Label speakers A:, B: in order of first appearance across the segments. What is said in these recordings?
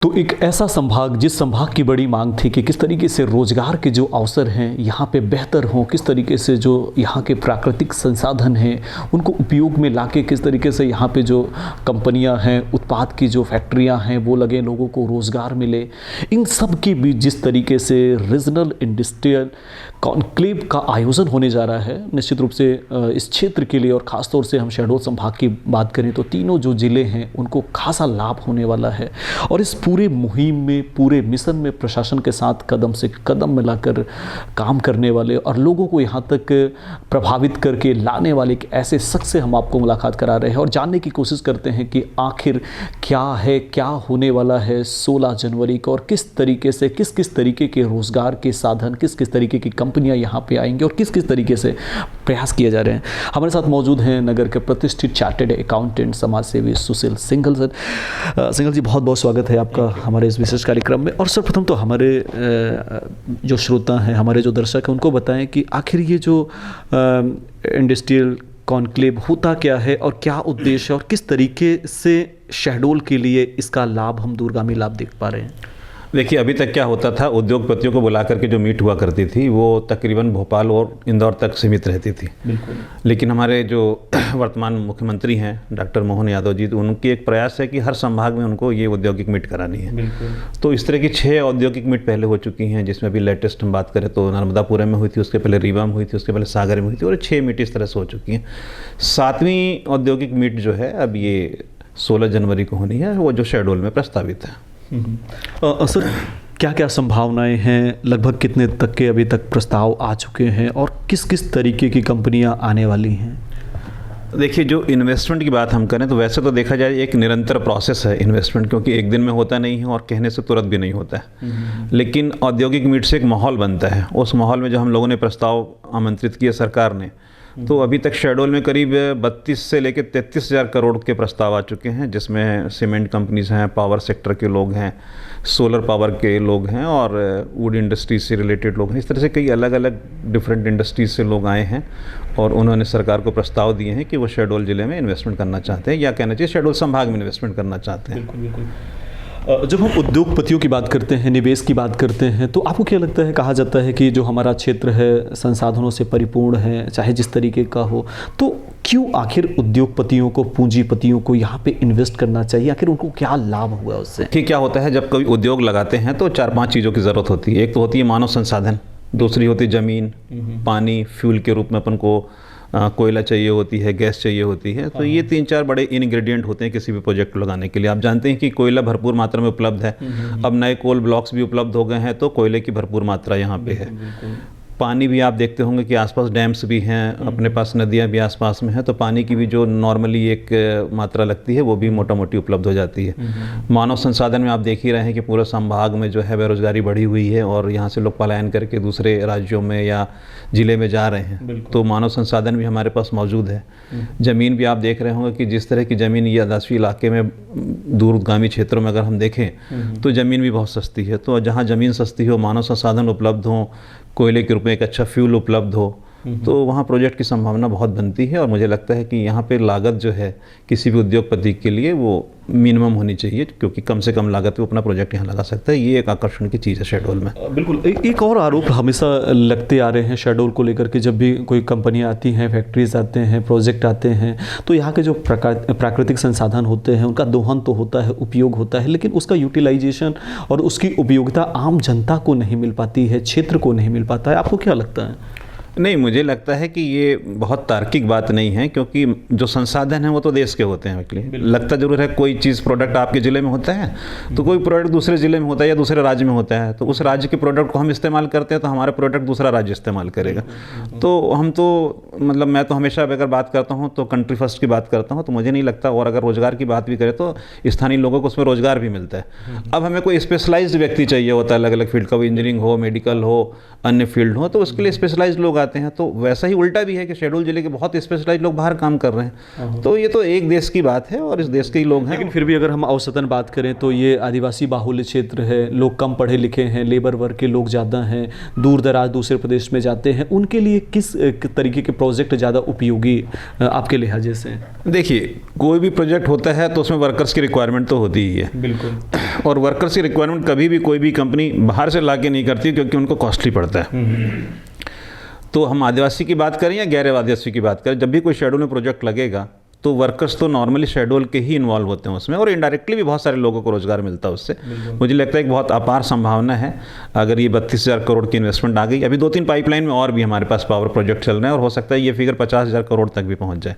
A: तो एक ऐसा संभाग, जिस संभाग की बड़ी मांग थी कि किस तरीके से रोजगार के जो अवसर हैं यहाँ पे बेहतर हों, किस तरीके से जो यहाँ के प्राकृतिक संसाधन हैं उनको उपयोग में लाके किस तरीके से यहाँ पे जो कंपनियाँ हैं, उत्पाद की जो फैक्ट्रियाँ हैं वो लगे, लोगों को रोज़गार मिले, इन सब के बीच जिस तरीके से रीजनल इंडस्ट्रियल कॉन्क्लेव का आयोजन होने जा रहा है, निश्चित रूप से इस क्षेत्र के लिए और ख़ासतौर से हम शहडोल संभाग की बात करें तो तीनों जो ज़िले हैं उनको खासा लाभ होने वाला है। और इस पूरे मुहिम में, पूरे मिशन में प्रशासन के साथ कदम से कदम मिलाकर काम करने वाले और लोगों को यहाँ तक प्रभावित करके लाने वाले एक ऐसे शख्स से हम आपको मुलाकात करा रहे हैं और जानने की कोशिश करते हैं कि आखिर क्या है, क्या होने वाला है 16 जनवरी को और किस तरीके से, किस किस तरीके के रोज़गार के साधन, किस किस तरीके की कंपनियां यहाँ पे आएंगी और किस किस तरीके से प्रयास किए जा रहे हैं। हमारे साथ मौजूद हैं नगर के प्रतिष्ठित चार्टर्ड अकाउंटेंट, समाज सेवी सुशील सिंघल सर। सिंघल जी, बहुत बहुत स्वागत है आपका हमारे इस विशेष कार्यक्रम में। और सर्वप्रथम तो हमारे जो श्रोता हैं, हमारे जो दर्शक हैं, उनको बताएं कि आखिर ये जो इंडस्ट्रियल कॉन्क्लेव होता क्या है और क्या उद्देश्य है और किस तरीके से शहडोल के लिए इसका लाभ, हम दूरगामी लाभ देख पा रहे हैं।
B: देखिए, अभी तक क्या होता था, उद्योगपतियों को बुला करके जो मीट हुआ करती थी वो तकरीबन भोपाल और इंदौर तक सीमित रहती थी।
A: बिल्कुल।
B: लेकिन हमारे जो वर्तमान मुख्यमंत्री हैं डॉक्टर मोहन यादव जी, तो उनकी एक प्रयास है कि हर संभाग में उनको ये औद्योगिक मीट करानी है।
A: बिल्कुल।
B: तो इस तरह की 6 औद्योगिक मीट पहले हो चुकी हैं, जिसमें अभी लेटेस्ट हम बात करें तो नर्मदापुरम में हुई थी, उसके पहले रीवा में हुई थी, उसके पहले सागर में हुई थी और 6 मीट इस तरह से हो चुकी हैं। 7वीं औद्योगिक मीट जो है अब ये 16 जनवरी को होनी है, वो जो शहडोल में प्रस्तावित है।
A: सर, क्या क्या संभावनाएं हैं, लगभग कितने तक के अभी तक प्रस्ताव आ चुके हैं और किस किस तरीके की कंपनियां आने वाली हैं?
B: देखिए, जो इन्वेस्टमेंट की बात हम करें तो वैसे तो देखा जाए एक निरंतर प्रोसेस है इन्वेस्टमेंट, क्योंकि एक दिन में होता नहीं है और कहने से तुरंत भी नहीं होता है। लेकिन औद्योगिक मीट से एक माहौल बनता है। उस माहौल में जो हम लोगों ने प्रस्ताव आमंत्रित किया सरकार ने, तो अभी तक शहडोल में करीब 32 से लेकर 33,000 करोड़ के प्रस्ताव आ चुके हैं, जिसमें सीमेंट कंपनीज हैं, पावर सेक्टर के लोग हैं, सोलर पावर के लोग हैं और वुड इंडस्ट्रीज से रिलेटेड लोग हैं। इस तरह से कई अलग अलग डिफरेंट इंडस्ट्रीज से लोग आए हैं और उन्होंने सरकार को प्रस्ताव दिए हैं कि वो शहडोल ज़िले में इन्वेस्टमेंट करना चाहते हैं, या कहना चाहिए शहडोल संभाग में इन्वेस्टमेंट करना चाहते हैं।
A: बिल्कुल बिल्कुल। जब हम उद्योगपतियों की बात करते हैं, निवेश की बात करते हैं, तो आपको क्या लगता है, कहा जाता है कि जो हमारा क्षेत्र है संसाधनों से परिपूर्ण है, चाहे जिस तरीके का हो, तो क्यों आखिर उद्योगपतियों को, पूंजीपतियों को यहाँ पे इन्वेस्ट करना चाहिए? आखिर उनको क्या लाभ हुआ उससे?
B: ठीक, क्या होता है जब कभी उद्योग लगाते हैं तो 4-5 चीज़ों की ज़रूरत होती है। एक तो होती है मानव संसाधन, दूसरी होती है ज़मीन, पानी, फ्यूल के रूप में अपन को कोयला चाहिए होती है, गैस चाहिए होती है। तो ये 3-4 बड़े इंग्रेडिएंट होते हैं किसी भी प्रोजेक्ट को लगाने के लिए। आप जानते हैं कि कोयला भरपूर मात्रा में उपलब्ध है। अब नए कोल ब्लॉक्स भी उपलब्ध हो गए हैं, तो कोयले की भरपूर मात्रा यहाँ पे है। पानी भी आप देखते होंगे कि आसपास डैम्स भी हैं, अपने पास नदियाँ भी आसपास में हैं, तो पानी की भी जो नॉर्मली एक मात्रा लगती है वो भी मोटा मोटी उपलब्ध हो जाती है। मानव संसाधन में आप देख ही रहे हैं कि पूरे संभाग में जो है बेरोजगारी बढ़ी हुई है और यहाँ से लोग पलायन करके दूसरे राज्यों में या ज़िले में जा रहे हैं, तो मानव संसाधन भी हमारे पास मौजूद है। ज़मीन भी आप देख रहे होंगे कि जिस तरह की ज़मीन ये आदिवासी इलाके में, दूरगामी क्षेत्रों में अगर हम देखें तो ज़मीन भी बहुत सस्ती है। तो जहाँ ज़मीन सस्ती हो, मानव संसाधन उपलब्ध हों, कोयले के रूप में एक अच्छा फ्यूल उपलब्ध हो, तो वहाँ प्रोजेक्ट की संभावना बहुत बनती है। और मुझे लगता है कि यहाँ पे लागत जो है किसी भी उद्योगपति के लिए वो मिनिमम होनी चाहिए, क्योंकि कम से कम लागत पे अपना प्रोजेक्ट यहाँ लगा सकता है। ये एक आकर्षण की चीज़ है शहडोल में।
A: बिल्कुल। एक और आरोप हमेशा लगते आ रहे हैं शहडोल को लेकर के, जब भी कोई कंपनियाँ आती हैं, फैक्ट्रीज आते हैं, प्रोजेक्ट आते हैं, तो यहाँ के जो प्राकृतिक संसाधन होते हैं उनका दोहन तो होता है, उपयोग होता है, लेकिन उसका यूटिलाइजेशन और उसकी उपयोगिता आम जनता को नहीं मिल पाती है, क्षेत्र को नहीं मिल पाता है। आपको क्या लगता है?
B: नहीं, मुझे लगता है कि ये बहुत तार्किक बात नहीं है, क्योंकि जो संसाधन है वो तो देश के होते हैं। इसलिए लगता जरूर है कोई चीज़, प्रोडक्ट आपके ज़िले में होता है तो कोई प्रोडक्ट दूसरे ज़िले में होता है या दूसरे राज्य में होता है, तो उस राज्य के प्रोडक्ट को हम इस्तेमाल करते हैं तो हमारा प्रोडक्ट दूसरा राज्य इस्तेमाल करेगा। तो हम तो मतलब मैं तो हमेशा अगर बात करता हूँ तो कंट्री फर्स्ट की बात करता हूँ, तो मुझे नहीं लगता। और अगर रोज़गार की बात भी करें तो स्थानीय लोगों को उसमें रोज़गार भी मिलता है। अब हमें कोई स्पेशलाइज्ड व्यक्ति चाहिए होता है, अलग अलग फील्ड का, वो इंजीनियरिंग हो, मेडिकल हो, अन्य फील्ड हो, तो उसके लिए स्पेशलाइज्ड लोग आते जाते हैं, तो वैसा ही उल्टा भी है कि शहडोल जिले के बहुत स्पेशलाइज लोग बाहर काम कर रहे हैं। तो ये तो एक देश की बात है और इस देश के ही लोग हैं।
A: लेकिन फिर भी अगर हम औसतन बात करें तो ये आदिवासी बाहुल्य क्षेत्र है, लोग कम पढ़े लिखे हैं, लेबर वर्ग के लोग ज़्यादा हैं, दूर दराज दूसरे प्रदेश में जाते हैं, उनके लिए किस तरीके के प्रोजेक्ट ज़्यादा उपयोगी आपके लिहाजे से?
B: देखिए, कोई भी प्रोजेक्ट होता है तो उसमें वर्कर्स की रिक्वायरमेंट तो होती ही है।
A: बिल्कुल।
B: और वर्कर्स की रिक्वायरमेंट कभी भी कोई भी कंपनी बाहर से ला के नहीं करती, क्योंकि उनको कॉस्टली पड़ता है। तो हम आदिवासी की बात करें या गैर आदिवासी की बात करें, जब भी कोई शहडोल में प्रोजेक्ट लगेगा तो वर्कर्स तो नॉर्मली शहडोल के ही इन्वॉल्व होते हैं उसमें, और इनडायरेक्टली भी बहुत सारे लोगों को रोजगार मिलता है उससे। मुझे लगता है एक बहुत अपार संभावना है अगर ये 32,000 करोड़ की इन्वेस्टमेंट आ गई। अभी 2-3 पाइपलाइन में और भी हमारे पास पावर प्रोजेक्ट चल रहे हैं और हो सकता है ये फिगर 50,000 करोड़ तक भी पहुंच जाए।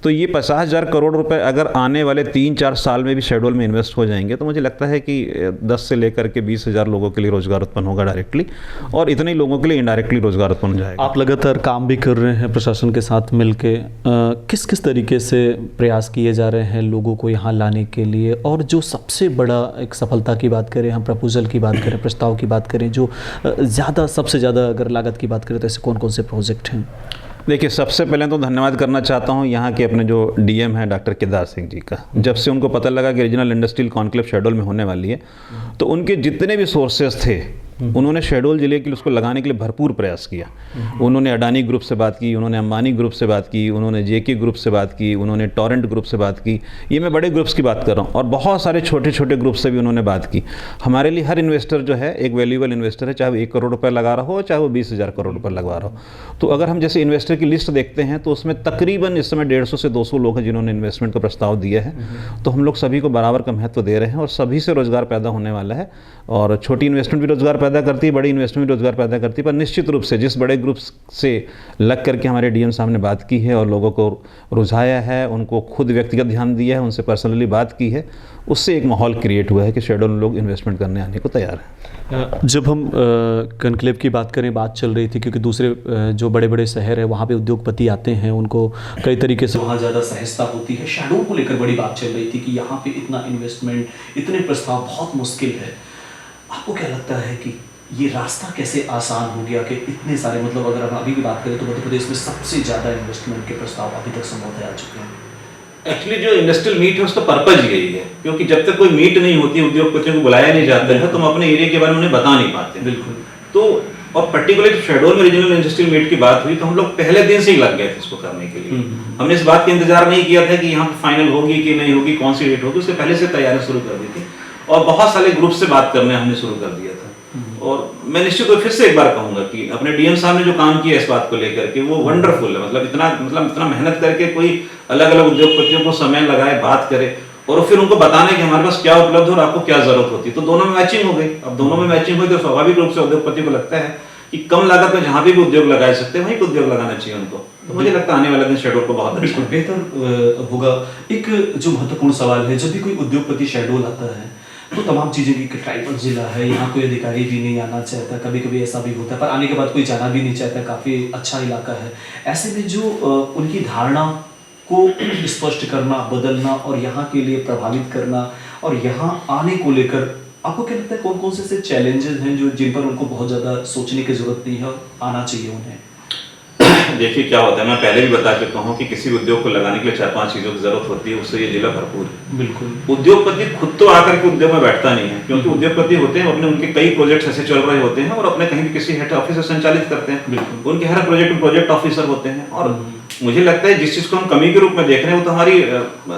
B: तो ये 50,000 करोड़ रुपए अगर आने वाले 3-4 साल में भी शहडोल में इन्वेस्ट हो जाएंगे तो मुझे लगता है कि 10 से लेकर के 20,000 लोगों के लिए रोजगार उत्पन्न होगा डायरेक्टली, और इतने ही लोगों के लिए इनडायरेक्टली रोजगार उत्पन्न हो जाएगा।
A: आप लगातार काम भी कर रहे हैं प्रशासन के साथ मिलके, किस किस तरीके से प्रयास किए जा रहे हैं लोगों को यहाँ लाने के लिए, और जो सबसे बड़ा एक सफलता की बात करें, हम प्रपोजल की बात करें, प्रस्ताव की बात करें, जो सबसे ज़्यादा अगर लागत की बात करें तो ऐसे कौन कौन से प्रोजेक्ट हैं?
B: देखिए, सबसे पहले तो धन्यवाद करना चाहता हूँ यहाँ के अपने जो डीएम हैं डॉक्टर केदार सिंह जी का। जब से उनको पता लगा कि रीजनल इंडस्ट्रियल कॉन्क्लेव शहडोल में होने वाली है, तो उनके जितने भी सोर्सेस थे उन्होंने शहडोल जिले के लिए उसको लगाने के लिए भरपूर प्रयास किया। उन्होंने अडानी ग्रुप से बात की, उन्होंने अंबानी ग्रुप से बात की, उन्होंने जेके ग्रुप से बात की, उन्होंने टॉरेंट ग्रुप से बात की। ये मैं बड़े ग्रुप्स की बात कर रहा हूँ, और बहुत सारे छोटे छोटे ग्रुप से भी उन्होंने बात की। हमारे लिए हर इन्वेस्टर जो है एक वैल्यूएबल इन्वेस्टर है, चाहे वो 1 करोड़ रुपये लगा रहा हो, चाहे वो 20,000 करोड़ रुपये लगा रहा हो। तो अगर हम जैसे इन्वेस्टर की लिस्ट देखते हैं तो उसमें तकरीबन इस समय 150 से 200 लोग हैं जिन्होंने इन्वेस्टमेंट का प्रस्ताव दिया है। तो हम लोग सभी को बराबर का महत्व दे रहे हैं और सभी से रोजगार पैदा होने वाला है। और छोटी इन्वेस्टमेंट भी रोजगार पैदा करती है, बड़ी इन्वेस्टमेंट भी रोजगार पैदा करती है। पर निश्चित रूप से जिस बड़े ग्रुप से लग करके हमारे डीएम साहब ने बात की है और लोगों को रुझाया है, उनको खुद व्यक्तिगत ध्यान दिया है, उनसे पर्सनली बात की है, उससे एक माहौल क्रिएट हुआ है कि शहडोल में लोग इन्वेस्टमेंट करने आने को तैयार हैं।
A: जब हम कॉन्क्लेव की बात करें, बात चल रही थी क्योंकि दूसरे जो बड़े बड़े शहर है वहाँ पे उद्योगपति आते हैं, उनको कई तरीके से वहाँ ज़्यादा सहजता होती है। शहडोल को लेकर बड़ी बात चल रही थी कि यहाँ पे इतना इन्वेस्टमेंट, इतने प्रस्ताव बहुत मुश्किल है। आपको क्या लगता है कि ये रास्ता कैसे आसान हो गया कि इतने सारे, मतलब अगर हम अभी की बात करें तो मध्य प्रदेश में सबसे ज़्यादा इन्वेस्टमेंट के प्रस्ताव अभी तक संभवतः आ चुके हैं?
B: एक्चुअली जो इंडस्ट्रियल मीट है उसका पर्पज ही यही है, क्योंकि जब तक कोई मीट नहीं होती, उद्योगपतियों को बुलाया नहीं जाता है, तो हम अपने एरिया के बारे में उन्हें बता नहीं पाते।
A: बिल्कुल।
B: तो और पर्टिकुलर शहडोल में रीजनल इंडस्ट्रियल मीट की बात हुई तो हम लोग पहले दिन से ही लग गए थे इसको करने के लिए। हमने इस बात का इंतजार नहीं किया था कि यहाँ फाइनल होगी कि नहीं होगी, कौन सी डेट होगी, उससे पहले से तैयारी शुरू कर दी थी और बहुत सारे ग्रुप से बात करने हमने शुरू कर दिया था। और मैं निश्चित रूप फिर से एक बार कहूंगा कि अपने डीएम साहब ने जो काम किया इस बात को लेकर के वो वंडरफुल है। मतलब इतना मेहनत करके कोई अलग अलग उद्योगपतियों को समय लगाए, बात करे और फिर उनको बताने कि हमारे पास क्या उपलब्ध है और आपको क्या जरूरत होती है। तो दोनों में मैचिंग हो गई। अब दोनों में मैचिंग हुई तो स्वाभाविक रूप से उद्योगपति को लगता है कि कम लागत में जहां भी उद्योग लगा सकते हैं वहीं पे उद्योग लगाना चाहिए उनको। तो मुझे लगता है आने वाले दिन शहडोल को बहुत
A: बिल्कुल बेहतर होगा। एक जो महत्वपूर्ण सवाल है, जब भी कोई उद्योगपति शहडोल आता है तो तमाम चीज़ें की ट्राइबल जिला है, यहाँ कोई अधिकारी भी नहीं आना चाहता, कभी कभी ऐसा भी होता है, पर आने के बाद कोई जाना भी नहीं चाहता, काफ़ी अच्छा इलाका है। ऐसे में जो उनकी धारणा को स्पष्ट करना, बदलना और यहाँ के लिए प्रभावित करना और यहाँ आने को लेकर आपको क्या लगता है कौन कौन से चैलेंजेस हैं जो जिन पर उनको बहुत ज़्यादा सोचने की जरूरत नहीं है और आना चाहिए उन्हें?
B: देखिए क्या होता है, मैं पहले भी बता चुका हूँ कि किसी भी उद्योग को लगाने के लिए 4-5 चीज़ों की जरूरत होती है, उससे ये जिला भरपूर है।
A: बिल्कुल।
B: उद्योगपति खुद तो आकर के उद्योग में बैठता नहीं है, क्योंकि उद्योगपति होते हैं अपने, उनके कई प्रोजेक्ट्स ऐसे चल रहे होते हैं और अपने कहीं भी किसी हेड ऑफिस से संचालित करते हैं। उनके हर प्रोजेक्ट में प्रोजेक्ट ऑफिसर होते हैं। और मुझे लगता है जिस चीज को हम कमी के रूप में देख रहे हैं वो तो हमारी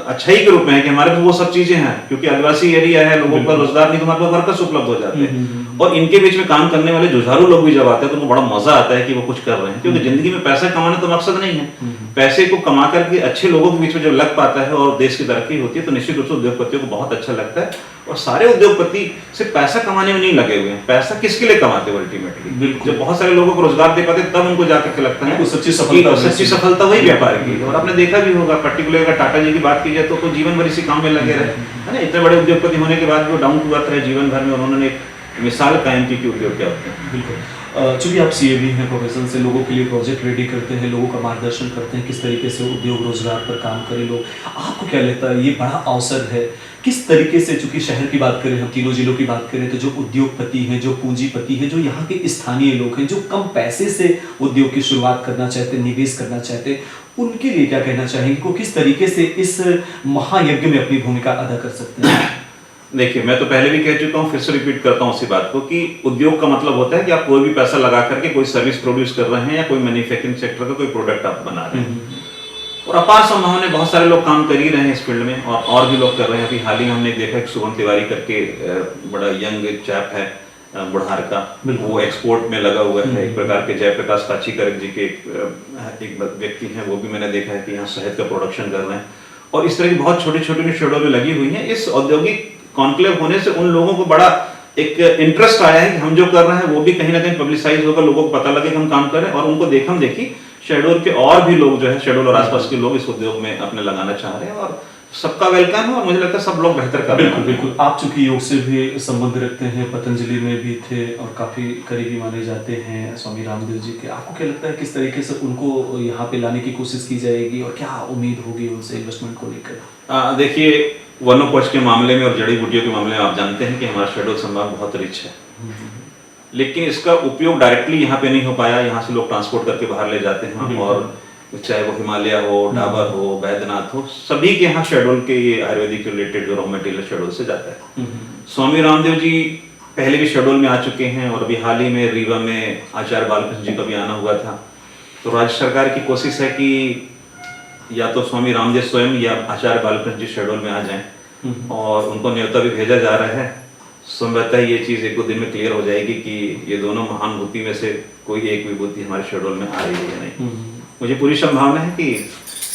B: अच्छाई के रूप में है कि हमारे पास वो सब चीजें हैं, क्योंकि आदिवासी एरिया है, लोगों को रोजगार नहीं तो हमारे पास वर्कर्स उपलब्ध हो जाते हैं। और इनके बीच में काम करने वाले जुझारू लोग भी जब आते हैं तो उनको बड़ा मजा आता है कि वो कुछ कर रहे हैं, क्योंकि जिंदगी में पैसा कमाना तो मकसद नहीं है। पैसे को कमा करके अच्छे लोगों के बीच में जब लग पाता है और देश की तरक्की होती है तो निश्चित रूप से उद्योगपतियों को बहुत अच्छा लगता है। और सारे उद्योगपति सिर्फ पैसा कमाने में नहीं लगे हुए हैं, पैसा किसके लिए कमाते हैं अल्टीमेटली, जब बहुत सारे लोगों को रोजगार दे पाते तब उनको जाकर के लगता है सच्ची सफलता वही व्यापार की। और आपने देखा भी होगा, पर्टिकुलर अगर टाटा जी की बात की जाए तो जीवन भर इसी काम में लगे रहे, है ना। इतने बड़े उद्योगपति होने के बाद भी वो डाउन टू अर्थ रहे जीवन भर में, उन्होंने मिसाल कायम की कि उद्योग क्या होते हैं।
A: बिल्कुल। चूंकि आप सीए भी हैं प्रोफेशन से, लोगों के लिए प्रोजेक्ट रेडी करते हैं, लोगों का मार्गदर्शन करते हैं किस तरीके से उद्योग रोजगार पर काम करें लोग, आपको क्या लगता है ये बड़ा अवसर है किस तरीके से? चूंकि शहर की बात करें, हम तीनों जिलों की बात करें, तो जो उद्योगपति हैं, जो पूंजीपति हैं, जो यहाँ के स्थानीय लोग हैं, जो कम पैसे से उद्योग की शुरुआत करना चाहते हैं, निवेश करना चाहते हैं, उनके लिए क्या कहना चाहेंगे को किस तरीके से इस महायज्ञ में अपनी भूमिका अदा कर सकते हैं?
B: देखिए, मैं तो पहले भी कह चुका हूँ, फिर से रिपीट करता हूँ उसी बात को कि उद्योग का मतलब होता है कि आप कोई भी पैसा लगा करके कोई सर्विस प्रोड्यूस कर रहे हैं या कोई मैन्युफैक्चरिंग सेक्टर का कोई प्रोडक्ट आप बना रहे हैं। और अपार संभावना, बहुत सारे लोग काम कर ही रहे हैं इस फील्ड में और भी लोग कर रहे हैं। अभी हाल ही में हमने देखा कि शुभम तिवारी करके बड़ा यंग चैप है बुढ़ार का, वो एक्सपोर्ट में लगा हुआ है। एक प्रकार के जयप्रकाश काचीकर जी के एक व्यक्ति हैं, वो भी मैंने देखा है कि यहाँ शहद का प्रोडक्शन कर रहे हैं। और इस तरह की बहुत छोटी छोटी शेडों में लगी हुई हैं। इस औद्योगिक कॉन्क्लेव होने से उन लोगों को बड़ा एक इंटरेस्ट आया है कि हम जो कर रहे हैं वो भी कहीं ना कहीं पब्लिसाइज होगा, लोगों को पता लगे कि हम काम कर रहे हैं। और उनको देखी शहडोल के और भी लोग जो है, शहडोल और आसपास के लोग इस उद्योग में अपने लगाना चाह रहे हैं और सबका वेलकम है। और मुझे लगता है सब लोग बेहतर कर रहे हैं।
A: बिल्कुल बिल्कुल। आप चूंकि योग से भी संबंध रखते हैं, पतंजलि में भी थे और काफी करीबी माने जाते हैं स्वामी रामदेव जी के, आपको क्या लगता है किस तरीके से उनको यहाँ पे लाने की कोशिश की जाएगी और क्या उम्मीद होगी उनसे इन्वेस्टमेंट को लेकर?
B: देखिए, वनोपज के मामले में और जड़ी बूटियों के मामले में आप जानते हैं कि हमारा शहडोल संभाग बहुत रिच है, लेकिन इसका उपयोग डायरेक्टली यहाँ पे नहीं हो पाया। यहाँ से लोग ट्रांसपोर्ट करके बाहर ले जाते हैं, और चाहे वो हिमालय हो, डाबर हो, बैद्यनाथ हो, सभी के यहाँ शहडोल के ये आयुर्वेदिक रिलेटेड जो रॉ मटेरियल शहडोल से जाता है। स्वामी रामदेव जी पहले भी शहडोल में आ चुके हैं और अभी हाल ही में रीवा में आचार्य बालकृष्ण जी का भी आना हुआ था। तो राज्य सरकार की कोशिश है कि या तो स्वामी रामदेव स्वयं या आचार्य बालकृष्ण जी शहडोल में आ जाएं, और उनको न्योता भी भेजा जा रहा है। संभवतः ये चीज़ एक दो दिन में क्लियर हो जाएगी कि ये दोनों महान विभूति में से कोई एक विभूति हमारे शहडोल में आ रही है या नहीं। मुझे पूरी संभावना है कि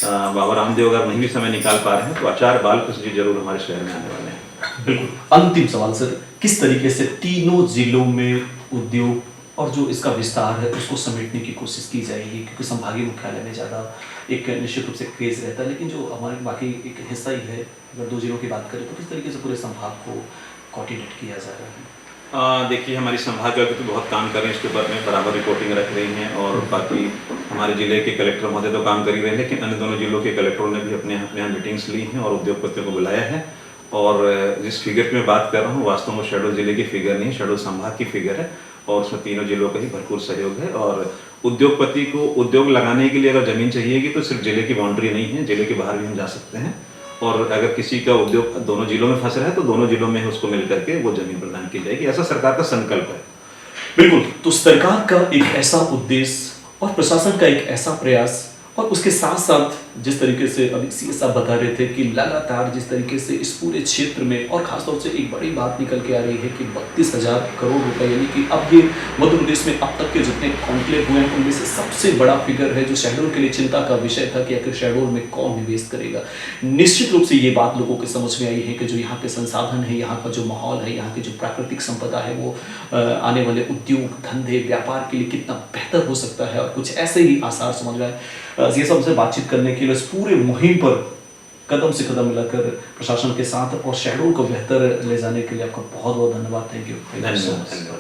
B: बाबा रामदेव अगर नहीं भी समय निकाल पा रहे हैं तो आचार्य बालकृष्ण जी जरूर हमारे शहर में आने वाले हैं।
A: बिल्कुल। अंतिम सवाल सर, किस तरीके से तीनों जिलों में उद्योग और जो इसका विस्तार है उसको समेटने की कोशिश की जाएगी? क्योंकि संभागीय मुख्यालय में ज़्यादा एक निश्चित रूप से क्रेज रहता है, लेकिन जो हमारे बाकी एक हिस्सा ही है, अगर दो जिलों की बात करें तो किस तरीके से पूरे संभाग को कोऑर्डिनेट किया जा रहा है?
B: देखिए, हमारी संभाग के तो बहुत काम कर रहे हैं इसके ऊपर में, बराबर रिपोर्टिंग रख रही हैं, और बाकी हमारे जिले के कलेक्टर महोदय तो काम कर ही रहे हैं, लेकिन अन्य दोनों जिलों के कलेक्टरों ने भी अपने यहाँ मीटिंग्स ली हैं और उद्योगपतियों को बुलाया है। और जिस फिगर की मैं बात कर रहा हूँ वास्तव में शहडोल जिले की फिगर नहीं, शहडोल संभाग की फिगर है, और उसमें तीनों जिलों का ही भरपूर सहयोग है। और उद्योगपति को उद्योग लगाने के लिए अगर ज़मीन चाहिएगी तो सिर्फ जिले की बाउंड्री नहीं है, जिले के बाहर भी हम जा सकते हैं। और अगर किसी का उद्योग दोनों जिलों में फंस रहा है तो दोनों जिलों में उसको मिल करके वो जमीन प्रदान की जाएगी, ऐसा सरकार का संकल्प है।
A: बिल्कुल। तो सरकार का एक ऐसा उद्देश्य और प्रशासन का एक ऐसा प्रयास, और उसके साथ साथ जिस तरीके से अभी सीएस साहब बता रहे थे कि लगातार जिस तरीके से इस पूरे क्षेत्र में, और खासतौर से एक बड़ी बात निकल के आ रही है कि 32,000 करोड़ रुपए, यानी कि अब ये मध्य प्रदेश में अब तक के जितने कॉन्क्लेव हुए हैं उनमें से सबसे बड़ा फिगर है, जो शहडोल के लिए चिंता का विषय था कि आखिर शहडोल में कौन निवेश करेगा। निश्चित रूप से ये बात लोगों के समझ में आई है कि जो यहाँ के संसाधन है, यहाँ का जो माहौल है, यहाँ की जो प्राकृतिक संपदा है, वो आने वाले उद्योग धंधे व्यापार के लिए कितना बेहतर हो सकता है। और कुछ ऐसे ही आसार समझ रहा है। ये सबसे बातचीत करने के लिए इस पूरे मुहिम पर कदम से कदम मिलाकर प्रशासन के साथ और शहडोल को बेहतर ले जाने के लिए आपका बहुत बहुत धन्यवाद। Thank you.
B: धन्यवाद।